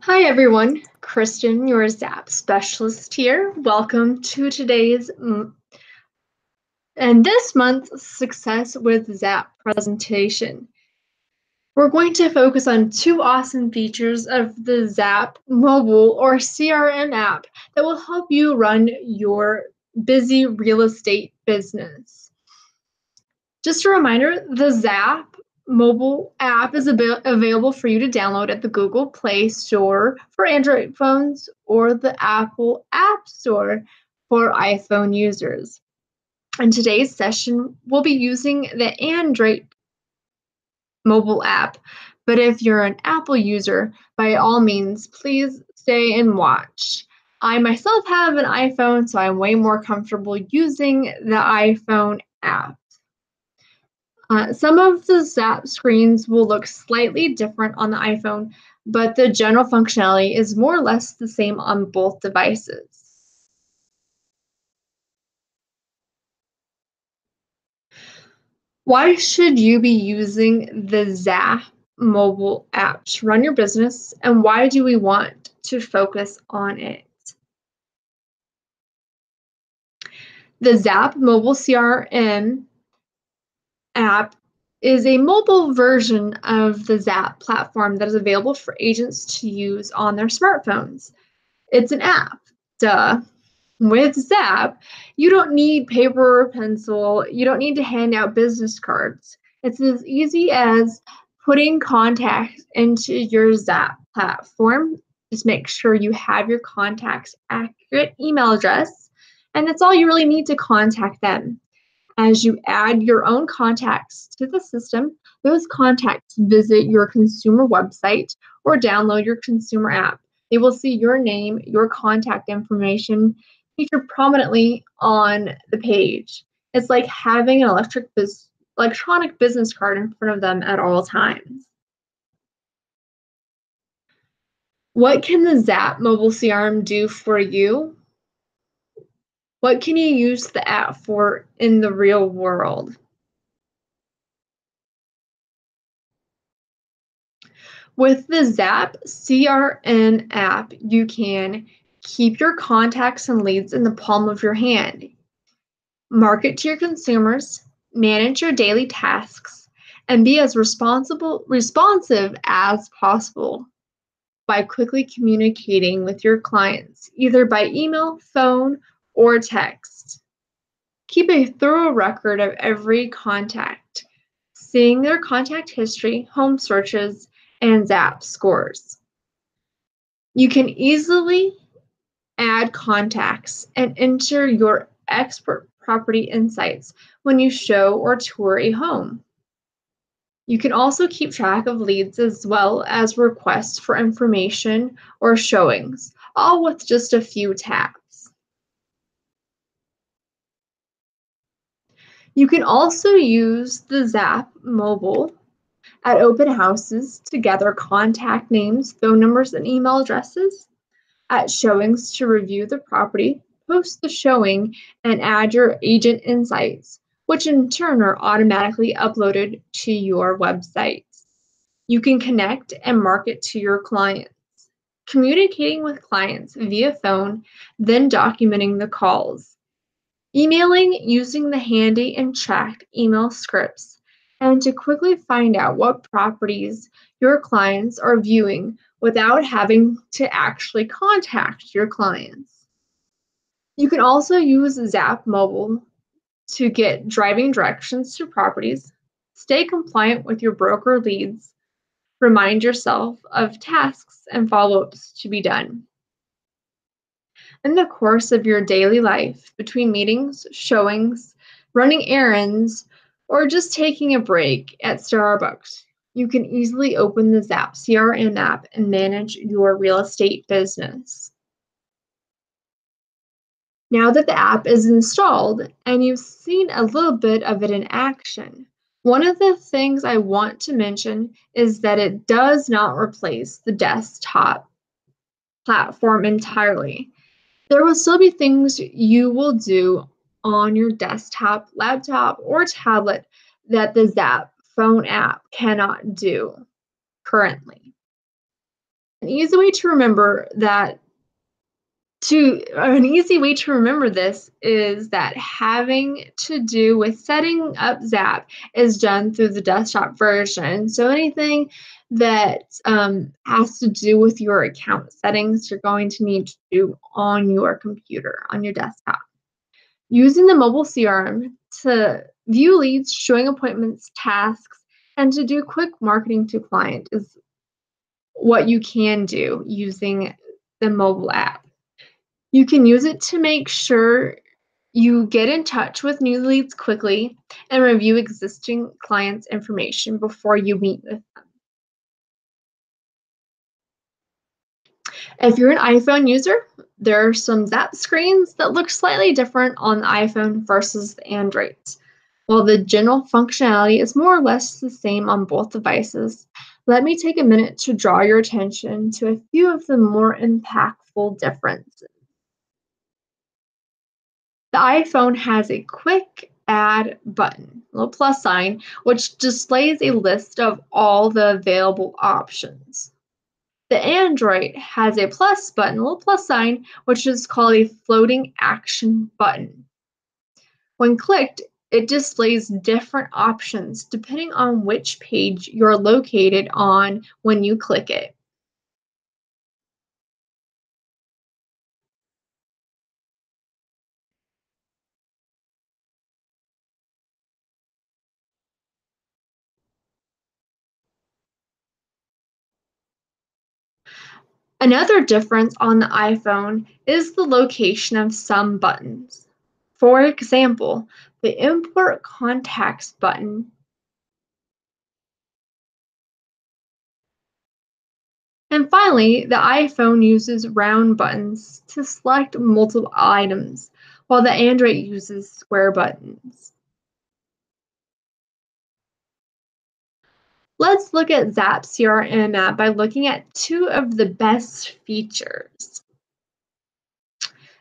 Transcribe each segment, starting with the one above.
Hi everyone, Kristen, your Zap specialist here. Welcome to today's and this month's Success with Zap presentation. We're going to focus on two awesome features of the Zap mobile or CRM app that will help you run your busy real estate business. Just a reminder, the Zap mobile app is available for you to download at the Google Play Store for Android phones or the Apple App Store for iPhone users. In today's session, we'll be using the Android mobile app, but if you're an Apple user, by all means, please stay and watch. I myself have an iPhone, so I'm way more comfortable using the iPhone app. Some of the Zap screens will look slightly different on the iPhone, but the general functionality is more or less the same on both devices. Why should you be using the Zap mobile app to run your business, and why do we want to focus on it? The Zap mobile CRM app is a mobile version of the Zap platform that is available for agents to use on their smartphones. It's an app, duh. With Zap, you don't need paper or pencil. You don't need to hand out business cards. It's as easy as putting contacts into your Zap platform. Just make sure you have your contact's accurate email address, and that's all you really need to contact them. As you add your own contacts to the system, those contacts visit your consumer website or download your consumer app. They will see your name, your contact information featured prominently on the page. It's like having an electronic business card in front of them at all times. What can the Zap mobile CRM do for you? What can you use the app for in the real world? With the Zap CRM app, you can keep your contacts and leads in the palm of your hand, market to your consumers, manage your daily tasks, and be as responsive as possible by quickly communicating with your clients, either by email, phone, or text. Keep a thorough record of every contact, seeing their contact history, home searches, and Zap scores. You can easily add contacts and enter your expert property insights when you show or tour a home. You can also keep track of leads as well as requests for information or showings, all with just a few taps. You can also use the Zap mobile at open houses to gather contact names, phone numbers, and email addresses, at showings to review the property, post the showing, and add your agent insights, which in turn are automatically uploaded to your website. You can connect and market to your clients, communicating with clients via phone, then documenting the calls, emailing using the handy and tracked email scripts, and to quickly find out what properties your clients are viewing without having to actually contact your clients. You can also use Zap Mobile to get driving directions to properties, stay compliant with your broker leads, remind yourself of tasks and follow-ups to be done. In the course of your daily life, between meetings, showings, running errands, or just taking a break at Starbucks, you can easily open the Zap CRM app and manage your real estate business. Now that the app is installed and you've seen a little bit of it in action, one of the things I want to mention is that it does not replace the desktop platform entirely. There will still be things you will do on your desktop, laptop, or tablet that the Zap phone app cannot do currently. An easy way to remember that an easy way to remember this is that having to do with setting up Zap is done through the desktop version. So anything that has to do with your account settings, you're going to need to do on your computer, on your desktop. Using the mobile CRM to view leads, showing appointments, tasks, and to do quick marketing to client is what you can do using the mobile app. You can use it to make sure you get in touch with new leads quickly and review existing clients' information before you meet with them. If you're an iPhone user, there are some Zap screens that look slightly different on the iPhone versus the Androids. While the general functionality is more or less the same on both devices, let me take a minute to draw your attention to a few of the more impactful differences. The iPhone has a quick add button, a little plus sign, which displays a list of all the available options. The Android has a plus button, a little plus sign, which is called a floating action button. When clicked, it displays different options depending on which page you're located on when you click it. Another difference on the iPhone is the location of some buttons. For example, the Import Contacts button. And finally, the iPhone uses round buttons to select multiple items, while the Android uses square buttons. Let's look at Zap CRM App by looking at two of the best features: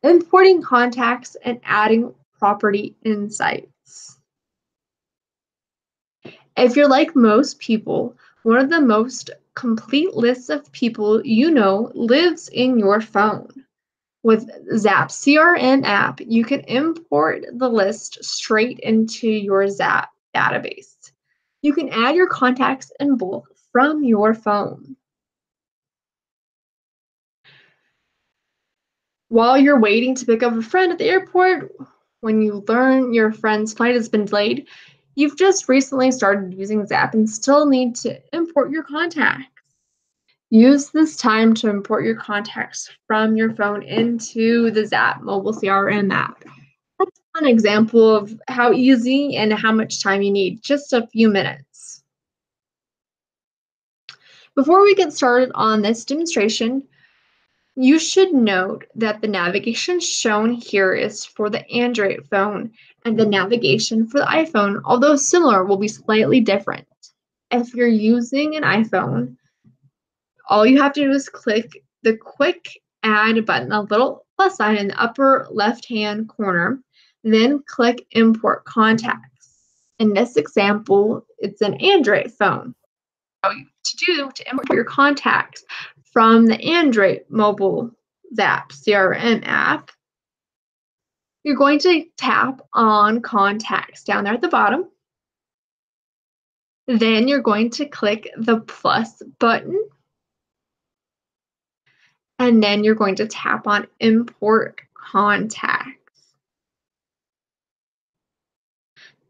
importing contacts and adding property insights. If you're like most people, one of the most complete lists of people you know lives in your phone. With Zap CRM app, you can import the list straight into your Zap database. You can add your contacts in bulk from your phone. While you're waiting to pick up a friend at the airport, when you learn your friend's flight has been delayed, you've just recently started using Zap and still need to import your contacts. Use this time to import your contacts from your phone into the Zap mobile CRM app. That's one example of how easy and how much time you need, just a few minutes. Before we get started on this demonstration, you should note that the navigation shown here is for the Android phone, and the navigation for the iPhone, although similar, will be slightly different. If you're using an iPhone, all you have to do is click the quick add button, a little plus sign in the upper left-hand corner, then click import contacts. In this example, it's an Android phone. What to do to import your contacts from the Android mobile Zap CRM app, you're going to tap on contacts down there at the bottom. Then you're going to click the plus button, and then you're going to tap on import contacts.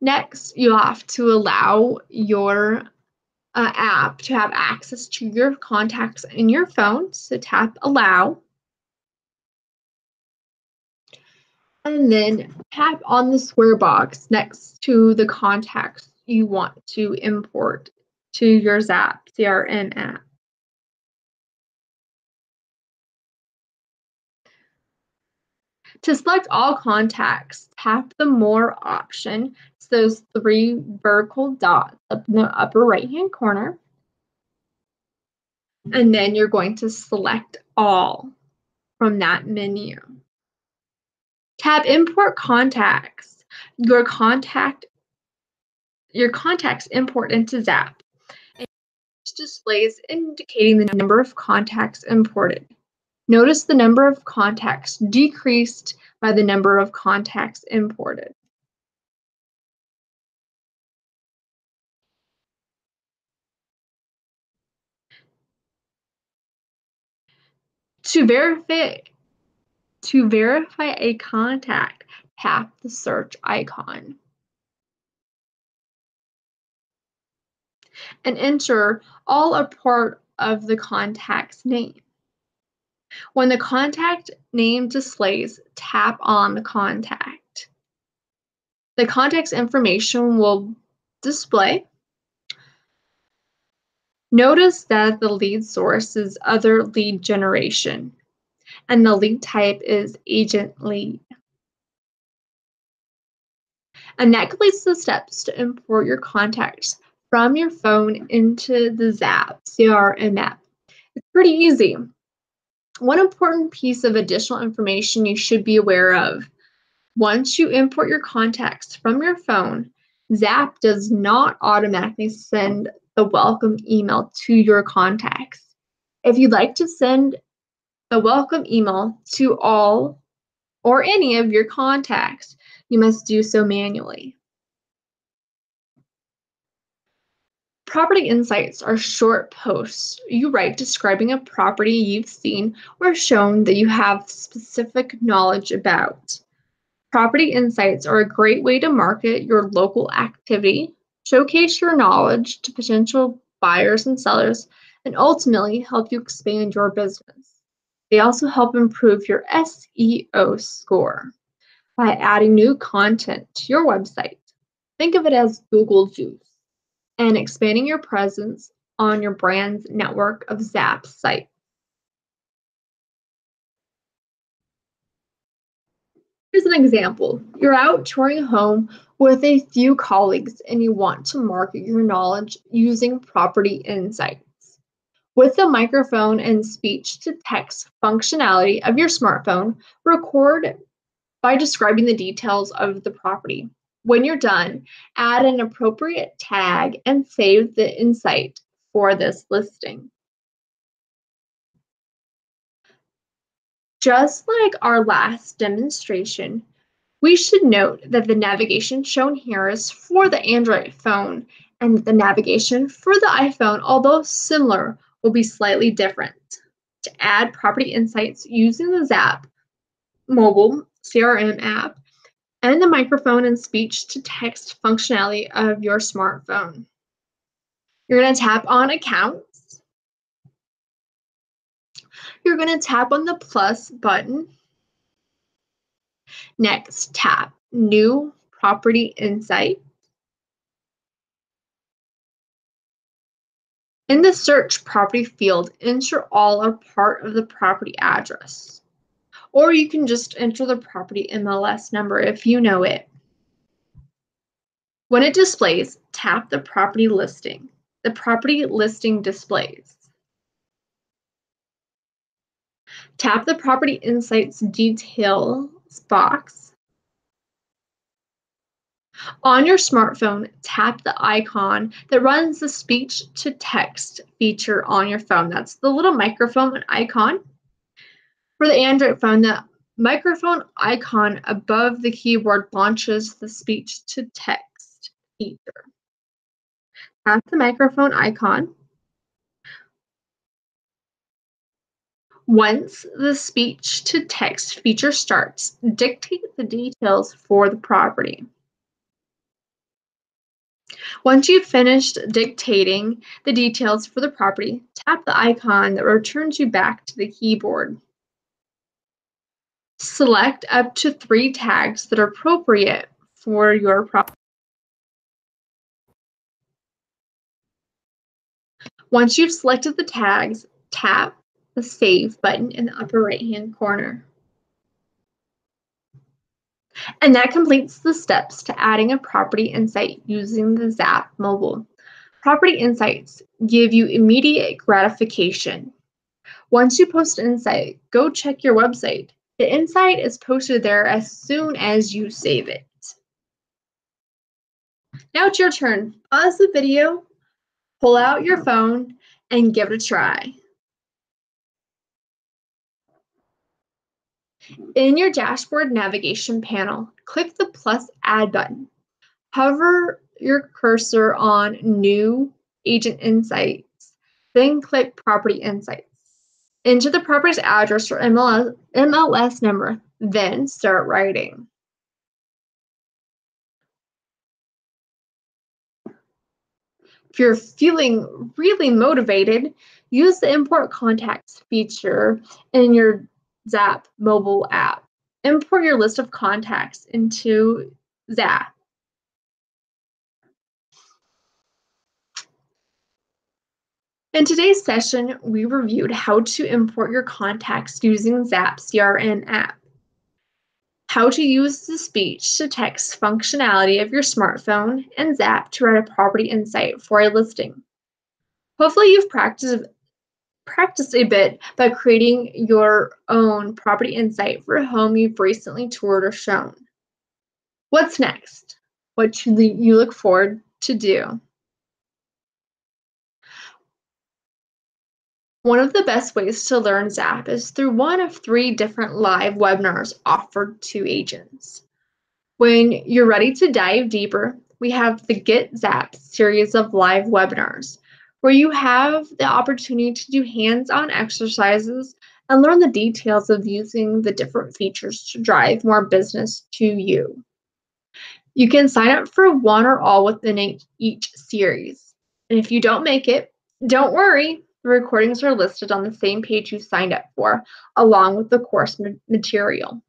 Next, you'll have to allow your app to have access to your contacts in your phone. So tap allow. And then tap on the square box next to the contacts you want to import to your Zap CRM app. To select all contacts, tap the More option. It's those three vertical dots up in the upper right-hand corner. And then you're going to select all from that menu. Tap Import Contacts. Your contacts import into Zap. displays indicating the number of contacts imported. Notice the number of contacts decreased by the number of contacts imported. To verify a contact, tap the search icon and enter all or part of the contact's name. When the contact name displays, tap on the contact. The contact's information will display. Notice that the lead source is other lead generation, and the lead type is agent lead. And that completes the steps to import your contacts from your phone into the Zap CRM app. It's pretty easy. One important piece of additional information you should be aware of: once you import your contacts from your phone, Zap does not automatically send the welcome email to your contacts. If you'd like to send the welcome email to all or any of your contacts, you must do so manually. Property insights are short posts you write describing a property you've seen or shown that you have specific knowledge about. Property insights are a great way to market your local activity, showcase your knowledge to potential buyers and sellers, and ultimately help you expand your business. They also help improve your SEO score by adding new content to your website. Think of it as Google Juice, and expanding your presence on your brand's network of Zap sites. Here's an example. You're out touring a home with a few colleagues and you want to market your knowledge using property insights. With the microphone and speech-to-text functionality of your smartphone, record by describing the details of the property. When you're done, add an appropriate tag and save the insight for this listing. Just like our last demonstration, we should note that the navigation shown here is for the Android phone, and the navigation for the iPhone, although similar, will be slightly different. To add property insights using the Zap mobile CRM app and the microphone and speech-to-text functionality of your smartphone, you're going to tap on Accounts. You're going to tap on the plus button. Next, tap New Property Insight. In the Search Property field, enter all or part of the property address. Or you can just enter the property MLS number if you know it. When it displays, tap the property listing. The property listing displays. Tap the Property Insights Details box. On your smartphone, tap the icon that runs the speech-to-text feature on your phone. That's the little microphone icon. For the Android phone, the microphone icon above the keyboard launches the speech-to-text feature. Tap the microphone icon. Once the speech-to-text feature starts, dictate the details for the property. Once you've finished dictating the details for the property, tap the icon that returns you back to the keyboard. Select up to 3 tags that are appropriate for your property. Once you've selected the tags, tap the Save button in the upper right-hand corner. And that completes the steps to adding a property insight using the Zap mobile. Property insights give you immediate gratification. Once you post an insight, go check your website. The insight is posted there as soon as you save it. Now it's your turn. Pause the video, pull out your phone, and give it a try. In your dashboard navigation panel, click the plus add button. Hover your cursor on New Agent Insights, then click Property Insights. Enter the property's address or MLS number, then start writing. If you're feeling really motivated, use the Import Contacts feature in your Zap mobile app. Import your list of contacts into Zap. In today's session, we reviewed how to import your contacts using Zap CRM App, how to use the speech-to-text functionality of your smartphone, and Zap to write a property insight for a listing. Hopefully you've practiced a bit by creating your own property insight for a home you've recently toured or shown. What's next? What should you look forward to do? One of the best ways to learn Zap is through one of 3 different live webinars offered to agents. When you're ready to dive deeper, we have the Get Zap series of live webinars, where you have the opportunity to do hands-on exercises and learn the details of using the different features to drive more business to you. You can sign up for one or all within each series. And if you don't make it, don't worry. The recordings are listed on the same page you signed up for, along with the course material.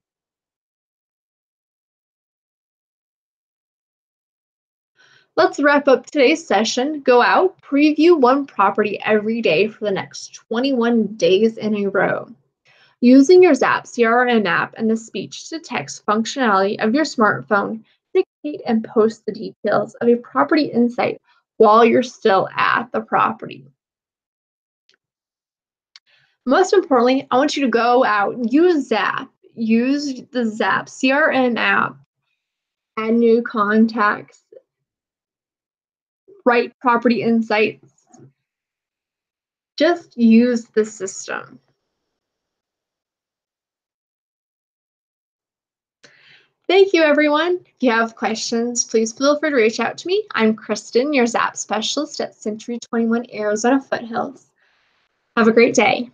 Let's wrap up today's session. Go out, preview one property every day for the next 21 days in a row. Using your Zap CRM app and the speech-to-text functionality of your smartphone, dictate and post the details of a property insight while you're still at the property. Most importantly, I want you to go out and use Zap. Use the Zap CRM app, add new contacts, write property insights. Just use the system. Thank you, everyone. If you have questions, please feel free to reach out to me. I'm Kristen, your Zap specialist at Century 21 Arizona Foothills. Have a great day.